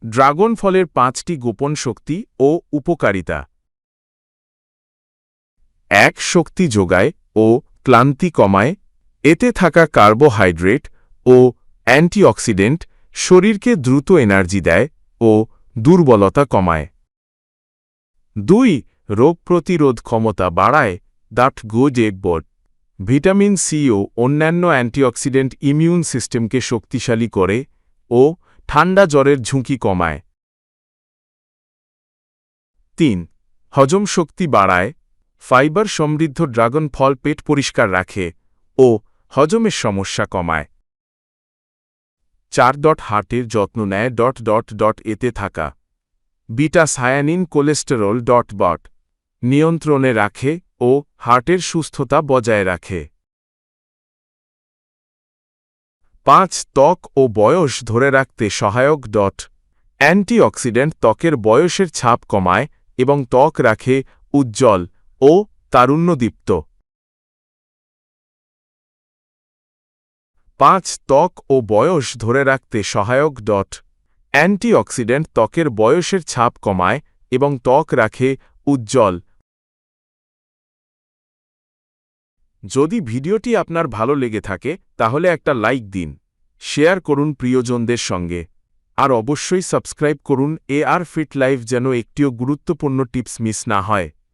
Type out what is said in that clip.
Dragon ফলের 5টি গোপন শক্তি ও উপকারিতা। 1. শক্তি যোগায় ও ক্লান্তি কমায়। এতে থাকা কার্বোহাইড্রেট ও অ্যান্টিঅক্সিডেন্ট শরীরকে দ্রুত এনার্জি দেয় ও দুর্বলতা কমায়। 2. রোগ প্রতিরোধ ক্ষমতা বাড়ায়। দ্যাট গুড এগবোর্ড। ভিটামিন সি ও অন্যান্য অ্যান্টিঅক্সিডেন্ট ইমিউন সিস্টেমকে শক্তিশালী করে ও ঠান্ডা জ্বরের ঝুঁকি কমায়। 3. হজম শক্তি বাড়ায়। ফাইবার সমৃদ্ধ ড্রাগন ফল পেট পরিষ্কার রাখে ও হজমের সমস্যা কমায়। 4. হার্টের যত্ন নেয়। এতে থাকা বিটা সায়ানিন কোলেস্টেরল নিয়ন্ত্রণে রাখে ও হার্টের সুস্থতা বজায় রাখে। 5. ত্বক ও বয়স ধরে রাখতে সহায়ক। অ্যান্টিঅক্সিডেন্ট ত্বকের বয়সের ছাপ কমায় এবং ত্বক রাখে উজ্জ্বল ও তারুণ্যদীপ্ত। 5. ত্বক ও বয়স ধরে রাখতে সহায়ক। অ্যান্টিঅক্সিডেন্ট ত্বকের বয়সের ছাপ কমায় এবং ত্বক রাখে উজ্জ্বল। যদি ভিডিওটি আপনার ভালো লেগে থাকে তাহলে একটা লাইক দিন, শেয়ার করুন প্রিয়জনদের সঙ্গে, আর অবশ্যই সাবস্ক্রাইব করুন AR ফিট লাইফ যেন একটিও গুরুত্বপূর্ণ টিপস মিস না হয়।